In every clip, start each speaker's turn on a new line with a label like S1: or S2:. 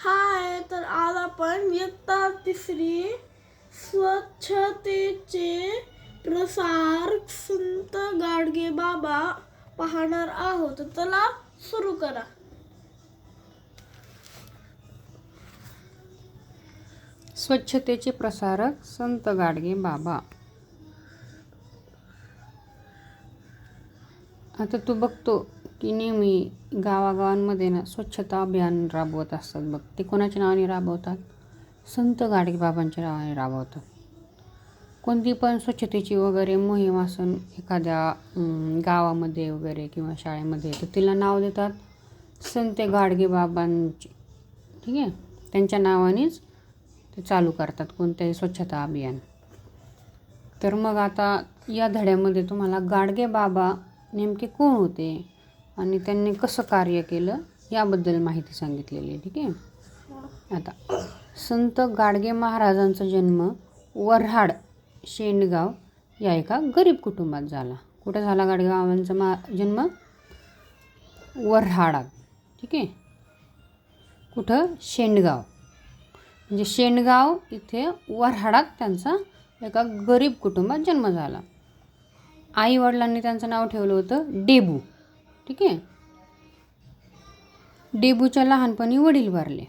S1: हाय, तर आज आपण इयत्ता तिसरी स्वच्छतेचे प्रसार संत गाडगेबाबा पाहणार आहोत. तर चला सुरू करा.
S2: स्वच्छतेचे प्रसारक संत गाडगेबाबा. आता तू बघतो की नेहमी गावागावांमध्ये ना स्वच्छता अभियान राबवत असतात बघ. ते कोणाच्या नावाने राबवतात? संत गाडगेबाबांच्या नावाने राबवतात. कोणती पण स्वच्छतेची वगैरे मोहीम असून एखाद्या गावामध्ये वगैरे किंवा शाळेमध्ये, तर तिला नाव देतात संत गाडगेबाबांचे. ठीक आहे, त्यांच्या नावानेच ते चालू करतात कोणत्याही स्वच्छता अभियान. तर मग आता या धड्यामध्ये तुम्हाला गाडगेबाबा नेमके कोण होते आणि त्यांनी कसं कार्य केलं याबद्दल माहिती सांगितलेली आहे. ठीक आहे. आता संत गाडगे महाराजांचा जन्म वऱ्हाड शेंडगाव या एका गरीब कुटुंबात झाला. कुठं झाला गाडगेबाबांचा जन्म? वऱ्हाडात. ठीक आहे. कुठं? शेंडगाव. म्हणजे शेंडगाव इथे वऱ्हाडात त्यांचा एका गरीब कुटुंबात जन्म झाला. आई वडिलांनी त्यांचं नाव ठेवलं होतं डेबू. ठीक आहे. डेबूच्या लहानपणी वडील वारले,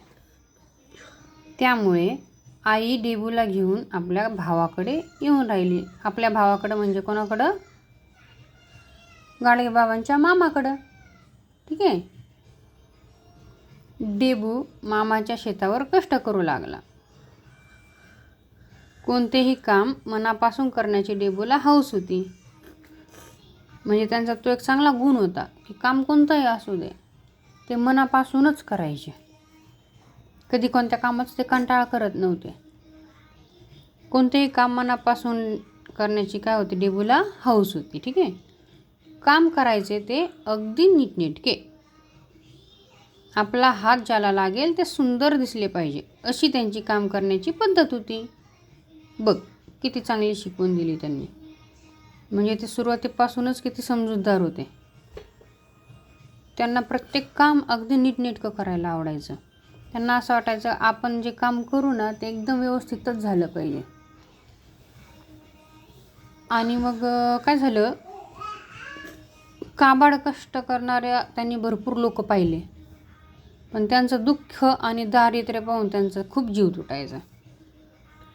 S2: त्यामुळे आई डेबूला घेऊन आपल्या भावाकडे येऊन राहिली. आपल्या भावाकडं म्हणजे कोणाकडं? गाडगेबाबांच्या मामाकडं. ठीक आहे. डेबू मामाच्या शेतावर कष्ट करू लागला. कोणतेही काम मनापासून करण्याची डेबूला हौस होती. म्हणजे त्यांचा तो एक चांगला गुण होता की काम कोणतंही असू दे ते मनापासूनच करायचे. कधी कोणत्या कामाचं ते कंटाळा करत नव्हते. कोणतेही काम मनापासून करण्याची काय होती? डेबूला हौस होती. ठीक आहे. काम करायचे ते अगदी नीटनेटके. आपला हात ज्याला लागेल ते सुंदर दिसले पाहिजे अशी त्यांची काम करण्याची पद्धत होती. बघ किती चांगली शिकवण दिली त्यांनी. म्हणजे ते सुरुवातीपासूनच किती समजूतदार होते. त्यांना प्रत्येक काम अगदी नीटनेटकं करायला आवडायचं. त्यांना असं वाटायचं आपण जे काम करू ना ते एकदम व्यवस्थितच झालं पाहिजे. आणि मग काय झालं, काबाड कष्ट करणाऱ्या त्यांनी भरपूर लोक पाहिले, पण त्यांचं दुःख आणि दारिद्र्य पाहून त्यांचा खूप जीव तुटायचा.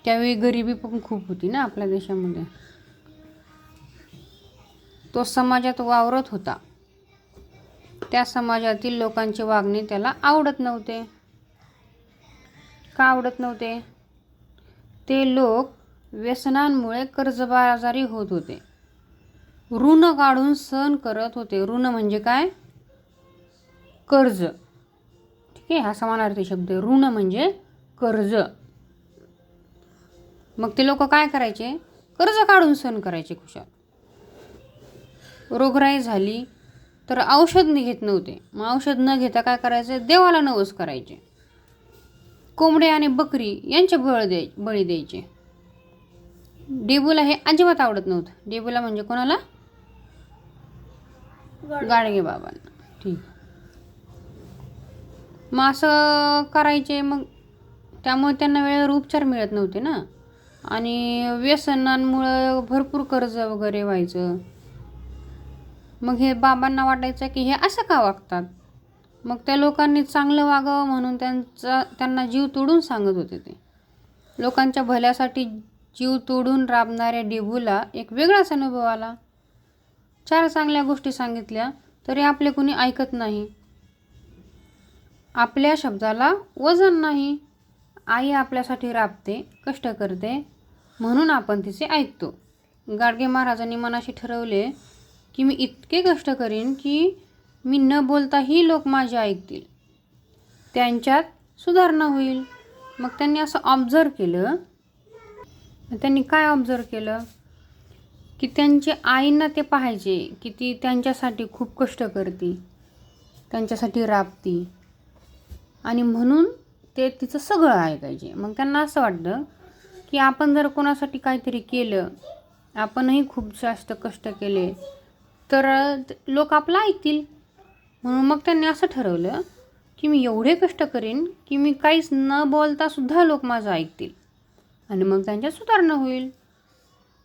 S2: त्यावेळी गरिबी पण खूप होती ना आपल्या देशामध्ये. तो समाजात वावरत होता. त्या समाजातील लोकांचे वागणे त्याला आवडत नव्हते. का आवडत नव्हते? ते लोक व्यसनांमुळे कर्जबाजारी होत होते. ऋण काढून सहन करत होते. ऋण म्हणजे काय? कर्ज. ठीक आहे, हा समानार्थी शब्द. ऋण म्हणजे कर्ज. मग ते लोक काय करायचे? कर्ज काढून सहन करायचे खुशाल. रोगराई झाली तर औषध घेत नव्हते. मग औषध न घेता काय करायचे? देवाला नवस करायचे. कोंबडे आणि बकरी यांचे बळी द्यायचे. डेबूला हे अजिबात आवडत नव्हतं. डेबूला म्हणजे कोणाला? गाडगेबाबांना. ठीक. मग असं करायचे. मग त्यामुळे त्यांना वेळेवर उपचार मिळत नव्हते ना, आणि व्यसनांमुळं भरपूर कर्ज वगैरे व्हायचं. मग हे बाबांना वाटायचं की हे असं का वागतात. मग त्या लोकांनी चांगलं वागावं म्हणून त्यांना जीव तोडून सांगत होते. ते लोकांच्या भल्यासाठी जीव तोडून राबणाऱ्या डेबूला एक वेगळाच अनुभव आला. 4 चांगल्या गोष्टी सांगितल्या तरी आपले कुणी ऐकत नाही. आपल्या शब्दाला वजन नाही. आई आपल्यासाठी राबते, कष्ट करते, म्हणून आपण तिचे ऐकतो. गाडगे महाराजांनी मनाशी ठरवले की मी इतके कष्ट करीन की मी न बोलताही लोक माझे ऐकतील, त्यांच्यात सुधारणा होईल. मग त्यांनी असं ऑब्झर्व केलं. त्यांनी काय ऑब्झर्व केलं की त्यांच्या आईंना ते पाहायचे की ती त्यांच्यासाठी खूप कष्ट करते, त्यांच्यासाठी राबती, आणि म्हणून ते तिचं सगळं ऐकायचे. मग त्यांना असं वाटतं की आपण जर कोणासाठी काहीतरी केलं, आपणही खूप जास्त कष्ट केले तर लोक आपलं ऐकतील. म्हणून मग त्यांनी असं ठरवलं की मी एवढे कष्ट करीन की मी काहीच न बोलता सुद्धा लोक माझं ऐकतील आणि मग त्यांच्यात सुधारणा होईल.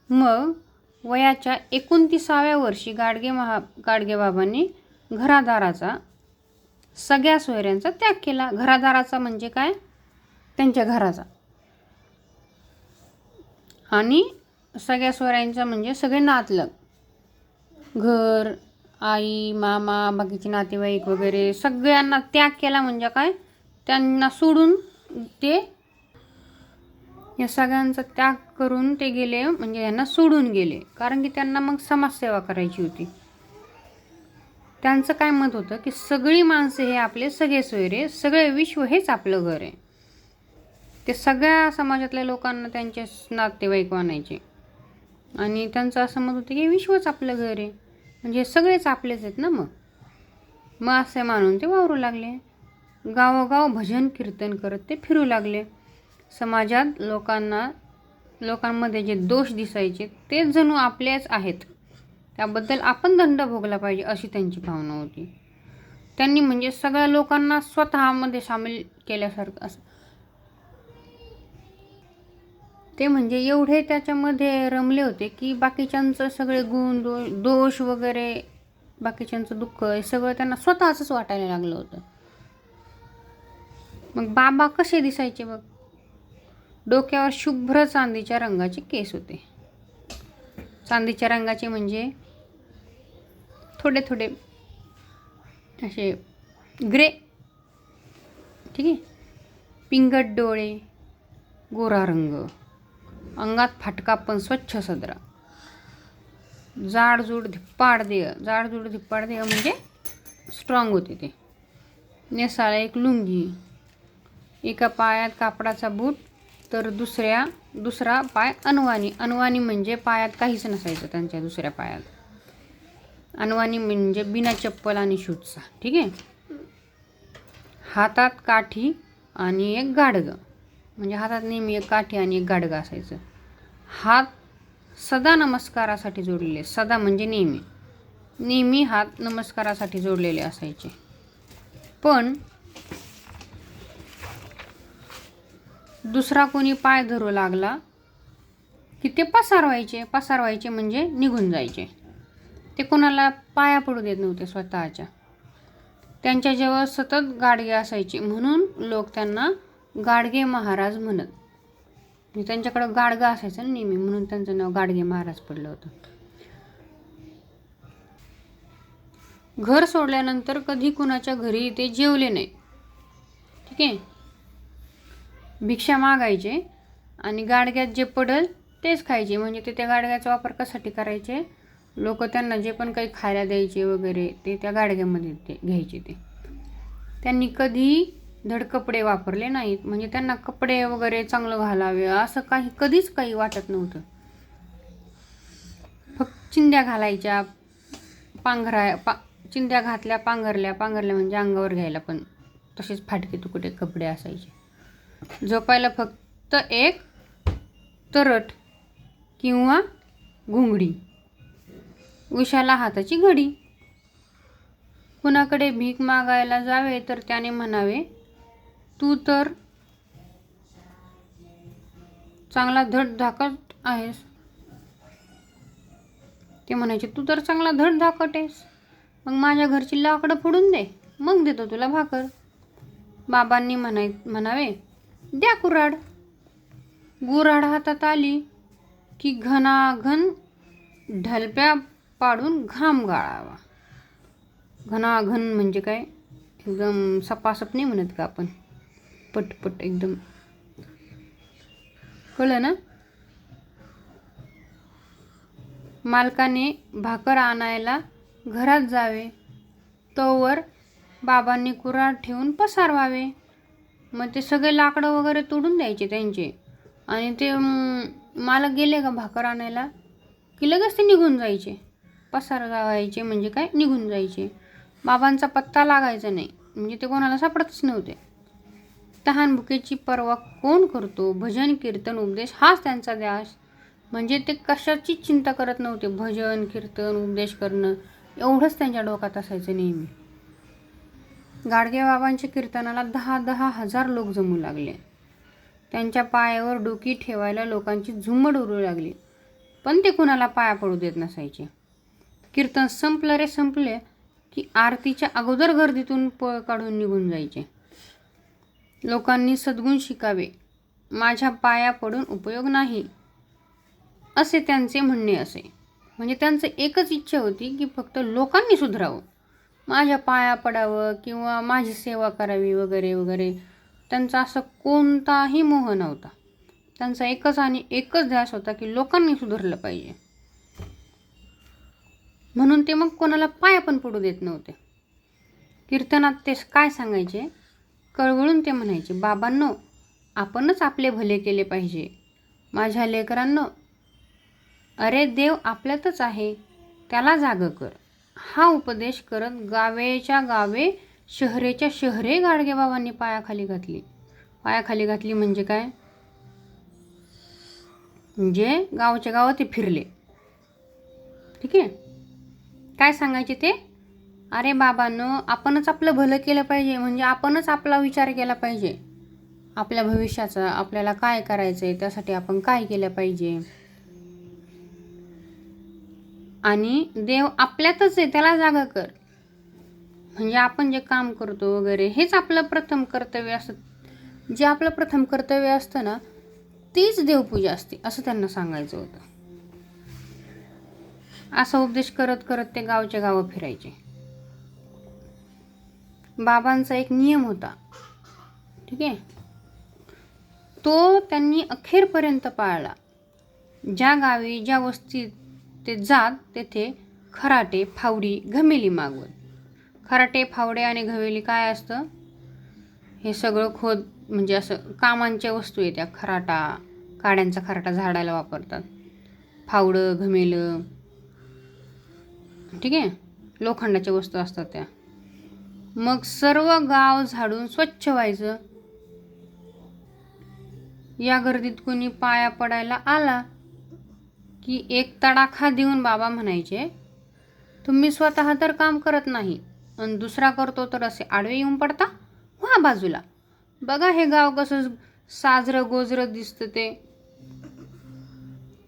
S2: मग वयाच्या 29व्या वर्षी गाडगेबाबांनी घरादाराचा, सगळ्या सोयऱ्यांचा त्याग केला. घरादाराचा म्हणजे काय? त्यांच्या घराचा. आणि सगळ्या सोयऱ्यांचा म्हणजे सगळे नातलग, घर, आई, मामा, बाकीचे नातेवाईक वगैरे सगळ्यांना त्याग केला. म्हणजे काय? त्यांना सोडून ते, या सगळ्यांचा त्याग करून ते गेले, म्हणजे यांना सोडून गेले. कारण की त्यांना मग समाजसेवा करायची होती. त्यांचं काय मत होतं की सगळी माणसं हे आपले सगळे सोयरे, सगळे विश्व हेच आपलं घर आहे. ते सगळ्या समाजातल्या लोकांना त्यांचे नातेवाईक मानायचे आणि त्यांचं असं मत होतं की विश्वच आपलं घर आहे, म्हणजे सगळेच आपलेच आहेत ना. मग असे मानून ते वावरू लागले. गावोगाव भजन कीर्तन करत ते फिरू लागले. समाजात लोकांमध्ये जे दोष दिसायचे ते जणू आपलेच आहेत, त्याबद्दल आपण दंड भोगला पाहिजे अशी त्यांची भावना होती. त्यांनी म्हणजे सगळ्या लोकांना स्वतःमध्ये सामील केल्यासारखं असं. ते म्हणजे एवढे त्याच्यामध्ये रमले होते की बाकीच्यांचं सगळे गुण दोष वगैरे, बाकीच्यांचं दुःख हे सगळं त्यांना स्वतःच वाटायला लागलं होतं. मग बाबा कसे दिसायचे बघ? डोक्यावर शुभ्र चांदीच्या रंगाचे केस होते. चांदीच्या रंगाचे म्हणजे थोडे थोडे असे ग्रे, ठीक आहे. पिंगट डोळे, गोरा रंग, अंगात फाटका पण स्वच्छ सदरा, जाडजूड धिप्पाड देह म्हणजे स्ट्रॉंग होते ते. नेसाला एक लुंगी, एका पायात कापडाचा बूट तर दुसरा पाय अनवाणी म्हणजे पायात काहीच नसायचं त्यांच्या दुसऱ्या पायात. अनवाणी म्हणजे बिना चप्पल आणि शूजचा, ठीक आहे. हातात काठी आणि एक गाडगं, म्हणजे हातात नेहमी एक काठी आणि एक गाडगं असायचं. हात सदा नमस्कारासाठी जोडलेले, सदा म्हणजे नेहमी हात नमस्कारासाठी जोडलेले असायचे. पण दुसरा कोणी पाय धरू लागला की ते पसारवायचे म्हणजे निघून जायचे. ते कोणाला पाया पडू देत नव्हते स्वतःच्या. त्यांच्या जवळ सतत गाडगे असायचे म्हणून लोक त्यांना गाडगे महाराज म्हणत. त्यांच्याकडं गाडगा असायचं ना नेहमी, म्हणून त्यांचं नाव गाडगे महाराज पडलं होतं. घर सोडल्यानंतर कधी कुणाच्या घरी ते जेवले नाही, ठीक आहे. भिक्षा मागायचे आणि गाडग्यात जे पडल तेच खायचे. म्हणजे ते त्या गाडग्याचा वापर कशासाठी करायचे? लोक त्यांना जे पण काही खायला द्यायचे वगैरे ते त्या गाडग्यामध्ये ते घ्यायचे. त्यांनी कधी धड कपडे वापरले नाहीत, म्हणजे त्यांना कपडे वगैरे चांगलं घालावे असं कधीच काही वाटत नव्हतं. फक्त चिंध्या घालायच्या, चिंध्या घातल्या, पांघरल्या म्हणजे अंगावर घ्यायला पण तसेच फाटके तुकडे कपडे असायचे. झोपायला फक्त एक तरट किंवा घुंगडी, उशाला हाताची घडी. कुणाकडे भीक मागायला जावे तर त्याने म्हणावे, तू तर चांगला धडधाकट आहेस. ते म्हणायचे, तू तर चांगला धडधाकट आहेस, मग माझ्या घरची लाकडं फोडून दे, मग देतो तुला भाकर. बाबांनी म्हणावे, द्या कुऱ्हाड. गुऱ्हाड हातात आली की घनाघन ढलप्या पाडून घाम गाळावा. घनाघन म्हणजे काय? एकदम सपासप नाही म्हणत का आपण, पटपट एकदम. कळलं ना? मालकाने भाकर आणायला घरात जावे तोवर बाबांनी कुऱ्हाड ठेवून पसारवावे. मग ते सगळे लाकडं वगैरे तोडून द्यायचे त्यांचे आणि ते मालक गेले का भाकर आणायला की लगेच ते निघून जायचे. पसारवायचे म्हणजे काय? निघून जायचे. बाबांचा पत्ता लागायचा नाही, म्हणजे ते कोणाला सापडतच नव्हते. तहान भुकेची पर्वा कोण करतो? भजन कीर्तन उपदेश हाच त्यांचा ध्यास. म्हणजे ते कशाची चिंता करत नव्हते. भजन कीर्तन उपदेश करणं एवढंच त्यांच्या डोक्यात असायचं नेहमी. गाडगेबाबांच्या कीर्तनाला 10,000 लोक जमू लागले. त्यांच्या पायावर डोकी ठेवायला लोकांची झुंबड उरू लागली, पण ते कुणाला पाया पडू देत नसायचे. कीर्तन संपले की आरतीच्या अगोदर गर्दीतून पळ काढून निघून जायचे. लोकांनी सद्गुण शिकावे, माझ्या पाया पडून उपयोग नाही, असे त्यांचे म्हणणे असे. म्हणजे त्यांचं एकच इच्छा होती की फक्त लोकांनी सुधरावं, माझ्या पाया पडावं किंवा माझी सेवा करावी वगैरे वगैरे. त्यांचा असा कोणताही मोह नव्हता. त्यांचा एकच ध्यास होता की लोकांनी सुधारलं पाहिजे. म्हणून ते मग कोणाला पाया पण पडू देत नव्हते. कीर्तनात ते काय सांगायचे, कळवळून ते म्हणायचे, बाबांनो, आपणच आपले भले केले पाहिजे. माझ्या लेकरांनो, अरे देव आपल्यातच आहे, त्याला जागं कर. हा उपदेश करत गावेच्या गावे, शहरेच्या शहरे गाडगेबाबांनी पायाखाली घातली म्हणजे काय, म्हणजे गावच्या गावात ते फिरले. ठीक आहे. काय सांगायचे ते, अरे बाबांनो, आपणच आपलं भलं केलं पाहिजे, म्हणजे आपणच आपला विचार केला पाहिजे. आपल्या भविष्याचा, आपल्याला काय करायचं आहे, त्यासाठी आपण काय केलं पाहिजे. आणि देव आपल्यातच आहे, त्याला जागा कर. म्हणजे आपण जे काम करतो वगैरे हेच आपलं प्रथम कर्तव्य असतं. जे आपलं प्रथम कर्तव्य असतं ना, तीच देवपूजा असते, असं त्यांना सांगायचं होतं. असा उपदेश करत करत ते गावच्या गावं फिरायचे. बाबांचा एक नियम होता, ठीक आहे, तो त्यांनी अखेरपर्यंत पाळला. ज्या गावी, ज्या वस्तीत ते जात, तेथे खराटे, फावडी, घमेली मागवत. खराटे, फावडे आणि घमेली काय असतं, हे सगळं म्हणजे असं कामांच्या वस्तू आहे त्या. काड्यांचा खराटा झाडायला वापरतात. फावडं, घमेलं, ठीक आहे, लोखंडाच्या वस्तू असतात त्या. मग सर्व गाव झाडून स्वच्छ व्हायचं. या गर्दीत कोणी पाया पडायला आला की एक तडाखा देऊन बाबा म्हणायचे, तुम्ही स्वतः तर काम करत नाही आणि दुसरा करतो तर असे आडवे येऊन पडता, व्हा बाजूला. बघा हे गाव कसं साजरं गोजरं दिसतं ते.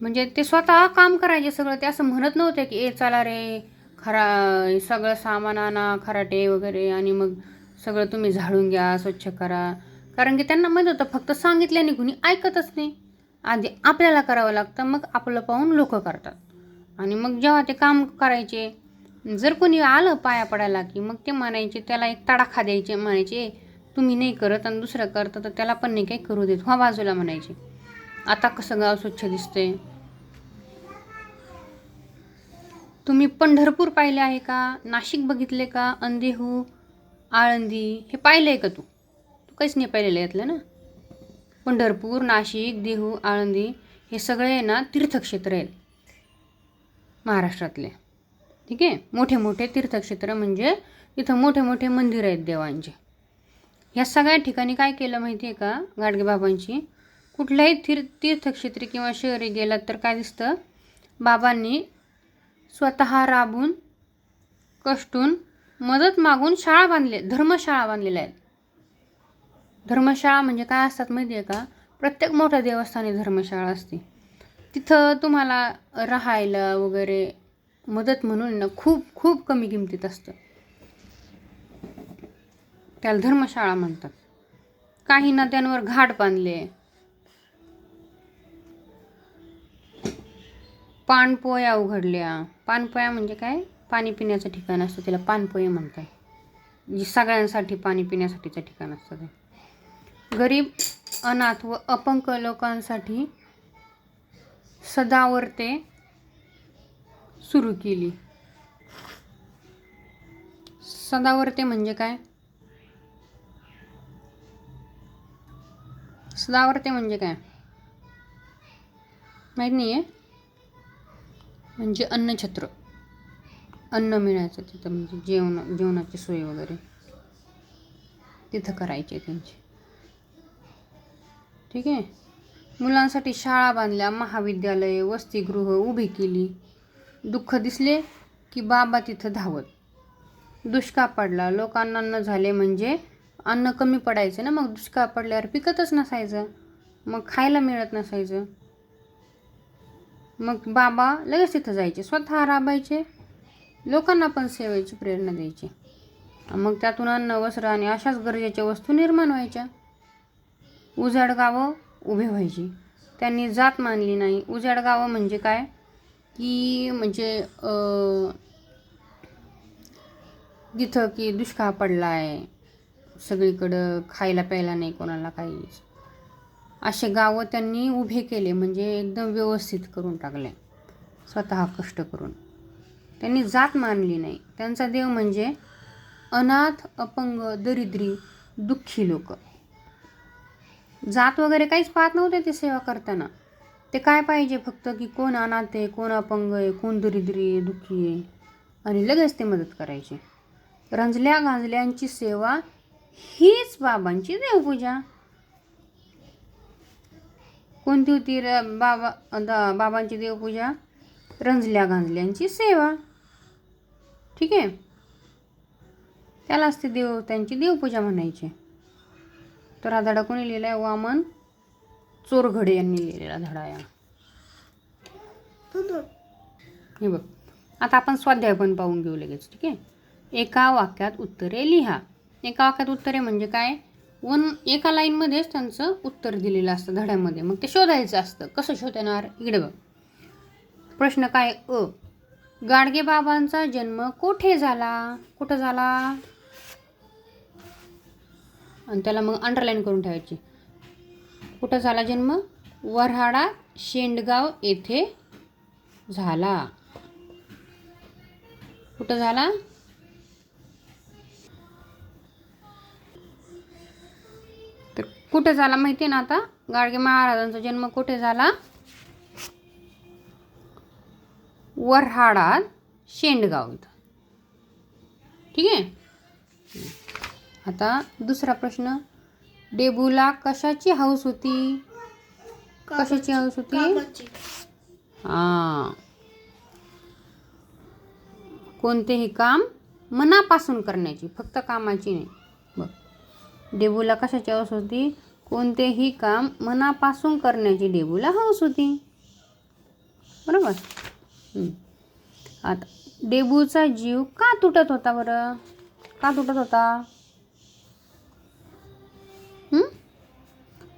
S2: म्हणजे ते स्वतः काम करायचे सगळं. ते असं म्हणत नव्हते की चला रे, सगळं सामान आणा, खराटे वगैरे, आणि मग सगळं तुम्ही झाडून घ्या, स्वच्छ करा. कारण की त्यांना माहीत होतं फक्त सांगितल्याने कुणी ऐकतच नाही. आधी आपल्याला करावं लागतं, मग आपलं पाहून लोक करतात. आणि मग जेव्हा ते काम करायचे, जर कोणी आलं पाया पडायला की मग ते म्हणायचे, त्याला एक तडाखा द्यायचे, म्हणायचे तुम्ही नाही करत आणि दुसरं करतं तर त्याला पण नाही काही करू देत, व्हा बाजूला म्हणायचे. आता कसं गाव स्वच्छ दिसतंय. तुम्ही पंढरपूर पाहिले आहे का, नाशिक बघितले का, अंदेहू, आळंदी हे पाहिलं आहे का तू काहीच नाही पाहिलेलं यातलं ना. पंढरपूर, नाशिक, देहू, आळंदी हे सगळे ना तीर्थक्षेत्र आहेत महाराष्ट्रातले. ठीक आहे. मोठे मोठे तीर्थक्षेत्र म्हणजे इथं मोठे मोठे मंदिर आहेत देवांचे. ह्या सगळ्या ठिकाणी काय केलं माहिती आहे का गाडगेबाबांची, कुठल्याही तीर्थक्षेत्री किंवा शहरी गेलात तर काय दिसतं, बाबांनी स्वतः राबून कष्टून मदत मागून धर्मशाळा बांधलेल्या आहेत. धर्मशाळा म्हणजे काय असतात माहिती आहे का, प्रत्येक मोठ्या देवस्थानी धर्मशाळा असते. तिथं तुम्हाला राहायला वगैरे मदत म्हणून ना खूप खूप कमी किमतीत असतं. त्याला धर्मशाळा म्हणतात. काही नद्यांवर घाट बांधले, पाणपोया उघडल्या. पाणपोया म्हणजे काय, पाणी पिण्याचं ठिकाण असतं, त्याला पाणपोया म्हणतात. जी सगळ्यांसाठी पाणी पिण्यासाठीचं ठिकाण असतं ते. गरीब, अनाथ व अपंग लोकांसाठी सदावर्ते सुरू केली. सदावर्ते म्हणजे काय, सदावर्ते म्हणजे काय माहीत नाही आहे. म्हणजे अन्नछत्र, अन्न मिळायचं तिथं, म्हणजे जेवणाची सोय वगैरे तिथं करायची त्यांची. ठीक आहे. मुलांसाठी शाळा बांधल्या, महाविद्यालय, वसतिगृह उभी केली. दुःख दिसले की बाबा तिथं धावत. दुष्काळ पडला, लोकांना अन्न झाले म्हणजे अन्न कमी पडायचं ना, मग दुष्काळ पडल्यावर पिकतच नसायचं, मग खायला मिळत नसायचं. मग बाबा लगेच तिथं जायचे, स्वतः राबायचे, लोकांना पण सेवेची प्रेरणा द्यायची. मग त्यातून अन्न, वस्त्र आणि अशाच गरजेच्या वस्तू निर्माण व्हायच्या. उजाड गावं उभे व्हायची. त्यांनी जात मानली नाही. उजाड गावं म्हणजे काय की म्हणजे जिथं की दुष्काळ पडला आहे, सगळीकडं खायला प्यायला नाही कोणाला काहीच, असे गावं त्यांनी उभे केले, म्हणजे एकदम व्यवस्थित करून टाकले स्वतः कष्ट करून. त्यांनी जात मानली नाही. त्यांचा देव म्हणजे अनाथ, अपंग, दरिद्री, दुःखी लोक. जात वगैरे काहीच पाहत नव्हते ते सेवा करताना. ते काय पाहिजे फक्त की कोण अनाथ आहे, कोण अपंग आहे, कोण दरिद्री आहे, दुःखी आहे, आणि लगेच ते मदत करायचे. रंजल्या गांजल्यांची सेवा हीच बाबांची देवपूजा. कोणती होती बाबांची देवपूजा? रंजल्या गांजल्यांची सेवा. ठीक आहे, त्यालाच ते त्यांची देवपूजा म्हणायची. तर हा धडा कोणी लिहिला आहे? वामन चोरघडे यांनी लिहिलेला धडा आहे. हे बघ, आता आपण स्वाध्याय पण पाहून घेऊ लगेच. ठीक आहे, एका वाक्यात उत्तरे लिहा. एका वाक्यात उत्तरे म्हणजे काय? एका लाईनमध्येच त्यांचं उत्तर दिलेलं असतं धड्यामध्ये. मग ते शोधायचं असतं. कसं शोधणार? इकडे बघ, प्रश्न काय? गाडगे बाबांचा जन्म कोठे झाला? कुठं झाला? आणि त्याला मग अंडरलाईन करून ठेवायची. कुठं झाला जन्म? वऱ्हाडा शेंडगाव येथे झाला. कुठं झाला? तर कुठे झाला माहिती आहे ना आता? गाडगे महाराजांचा जन्म कुठे झाला? वऱ्हाडात शेंडगाव इथं. ठीक आहे. आता दुसरा प्रश्न, डेबूला कशाची हौस होती? कशाची हौस होती? कोणतेही काम मनापासून करण्याची, फक्त कामाची नाही. बघ, डेबूला कशाची हौस होती? कोणतेही काम मनापासून करण्याची डेबूला हौस होती. बरोबर. आता डेबूचा जीव का तुटत होता बरं? का तुटत होता?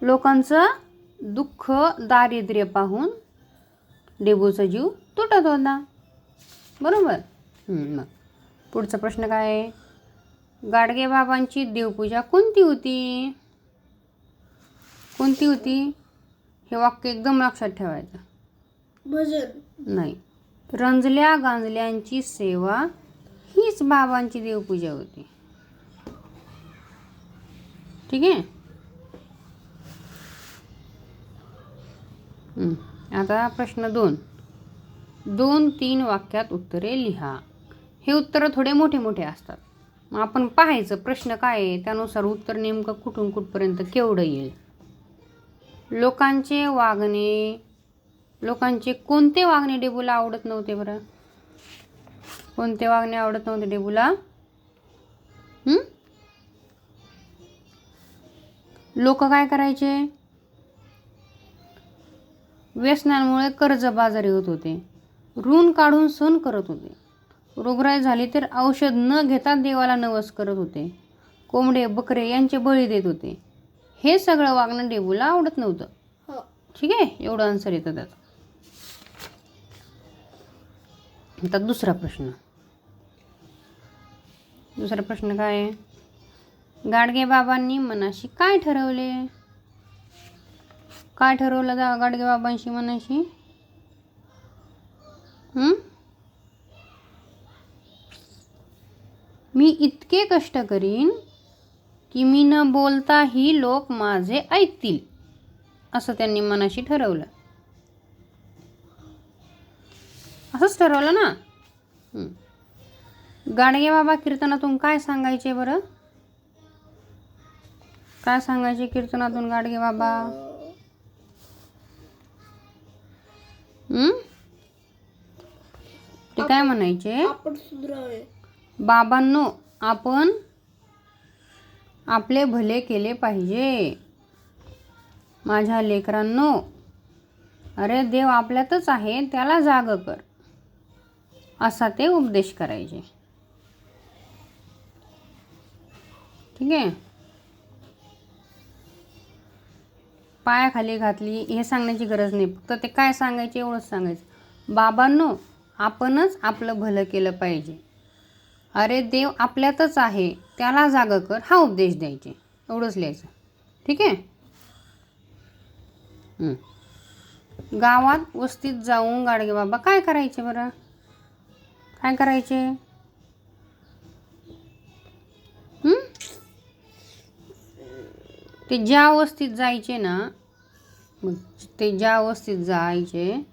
S2: लोकांचं दुःख, दारिद्र्य पाहून डेबूचा जीव तुटत होता. बरोबर. मग पुढचा प्रश्न काय आहे? गाडगे बाबांची देवपूजा कोणती होती? कोणती होती? हे वाक्य एकदम लक्षात ठेवायचं.
S1: भजन
S2: नाही, रंजल्या गांजल्यांची सेवा हीच बाबांची देवपूजा होती. ठीक आहे. आता प्रश्न 2-3 वाक्यात उत्तरे लिहा. हे उत्तरं थोडे मोठे मोठे असतात. मग आपण पाहायचं प्रश्न काय आहे, त्यानुसार उत्तर नेमकं कुठून कुठपर्यंत केवढं येईल. लोकांचे कोणते वागणे डेबूला आवडत नव्हते बरं? कोणते वागणे आवडत नव्हते डेबूला? लोक काय करायचे? व्यसनांमुळे कर्जबाजारी होत होते, ऋण काढून सण करत होते, रोगराई झाली तर औषध न घेता देवाला नवस करत होते, कोंबडे बकरे यांचे बळी देत होते. हे सगळं वागणं डेबूला आवडत नव्हतं. ठीक आहे, एवढं आन्सर येतं त्याचं. आता दुसरा प्रश्न काय आहे? गाडगे बाबांनी मनाशी काय ठरवले? काय ठरवलं गाडगे बाबांशी मनाशी? मी इतके कष्ट करीन की मी न बोलताही लोक माझे ऐकतील, असं त्यांनी मनाशी ठरवलं. असंच ठरवलं ना. गाडगे बाबा कीर्तनातून काय सांगायचे बरं? काय सांगायचे कीर्तनातून गाडगे बाबा? ते काय म्हणायचे?
S1: आपण सुधरावे.
S2: बाबांनो, आपण आपले भले केले पाहिजे. माझ्या लेकरांनो, अरे देव आपल्यातच आहे, त्याला जाग कर, असा ते उपदेश करायचे. ठीक आहे. पायाखाली घातली हे सांगण्याची गरज नाही, फक्त ते काय सांगायचे एवढंच सांगायचं. बाबांनो, आपणच आपलं भलं केलं पाहिजे, अरे देव आपल्यातच आहे, त्याला जाग कर, हा उपदेश द्यायचे. एवढंच लिहायचं. ठीक आहे. गावात वस्तीत जाऊन गाडगेबाबा काय करायचे बरं? काय करायचे? ते ज्या वस्तीत जायचे ना, मग ते ज्या वस्तीत जायचे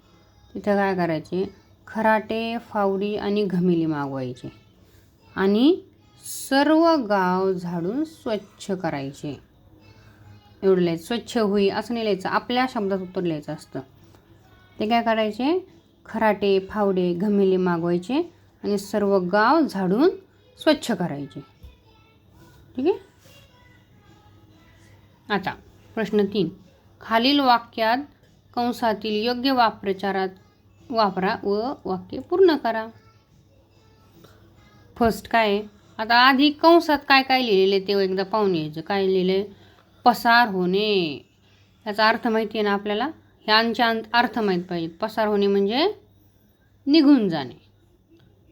S2: तिथं काय करायचे? खराटे, फावडी आणि घमिली मागवायचे आणि सर्व गाव झाडून स्वच्छ करायचे. एवढं लिहायचं. स्वच्छ होई असं नाही लिहायचं, आपल्या शब्दात उत्तर लिहायचं असतं. ते काय करायचे? खराटे, फावडे, घमिली मागवायचे आणि सर्व गाव झाडून स्वच्छ करायचे. ठीक आहे. आता प्रश्न 3. खालील वाक्यात कंसातील योग्य वाक्प्रचारात वापरा व वाक्य पूर्ण करा. फर्स्ट काय आहे? आता आधी कंसात काय काय लिहिलेले ते एकदा पाहून यायचं. काय लिहिलं? पसार होणे. याचा अर्थ माहिती आहे ना आपल्याला? ह्यांच्या अर्थ माहीत पाहिजे. पसार होणे म्हणजे निघून जाणे.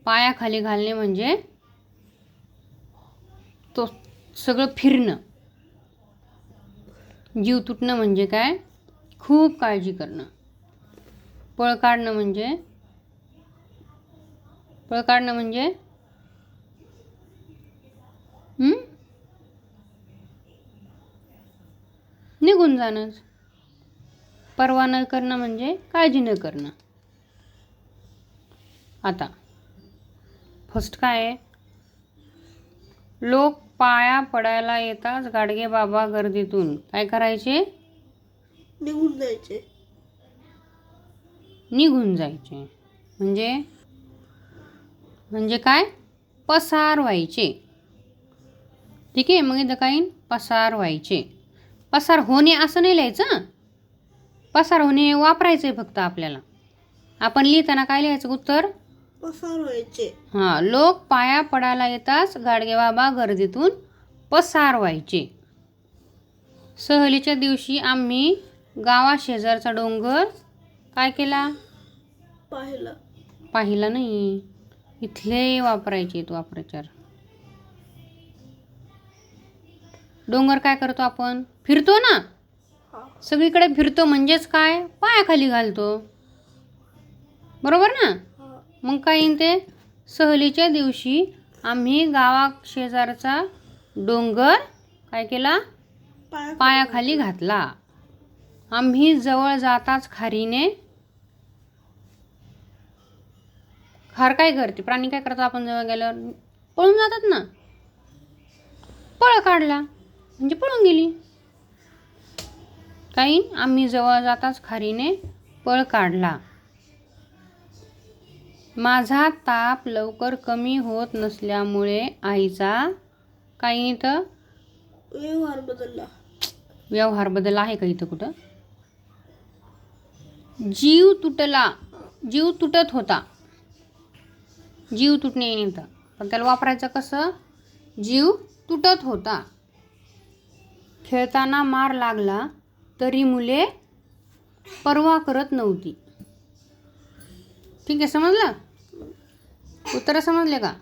S2: पायाखाली घालणे म्हणजे तो सगळं फिरणं. जीव तुटणं म्हणजे काय? खूप काळजी करणं. पळ काढणं म्हणजे निघून जाणंच. परवा न करणं म्हणजे काळजी न करणं. आता फर्स्ट काय आहे? लोक पाया पडायला येताच गाडगे बाबा गर्दीतून काय करायचे?
S1: निघून जायचे.
S2: निघून जायचे म्हणजे काय? पसार व्हायचे. ठीक आहे. मग इथं काय? पसार व्हायचे. पसार होणे असं नाही लिहायचं. पसार होणे वापरायचं आहे फक्त आपल्याला. आपण लिहिताना काय लिहायचं उत्तर?
S1: पसार व्हायचे.
S2: हां. लोक पाया पडायला येताच गाडगेबाबा गर्दीतून पसार व्हायचे. सहलीच्या दिवशी आम्ही गावाशेजारचा डोंगर काय केला? पाहिला नाही. इथले वापरायचे तो वाक्प्रचार. डोंगर काय करतो आपण? फिरतो ना. सगळीकडे फिरतो म्हणजेच काय? पायाखाली घालतो. बरोबर ना? मग काय येईन ते? सहलीच्या दिवशी आम्ही गावाशेजारचा डोंगर काय केला? पायाखाली घातला. आम्ही जवळ जाताच खारीने खार काय करते? प्राणी काय करतात? आपण जवळ गेल्यावर पळून जातात ना. पळ काढला म्हणजे पळून गेली. काही आम्ही जवळ जाताच खारीने पळ काढला. माझा ताप लवकर कमी होत नसल्यामुळे आईचा काही इथं व्यवहार बदलला आहे का इथं कुठं? जीव तुटला. जीव तुटत होता. जीव तुटणे येईन इथं. पण त्याला वापरायचं कसं? जीव तुटत होता. खेळताना मार लागला तरी मुले पर्वा करत नव्हती. ठीक आहे. समजलं? उत्तर समजले का?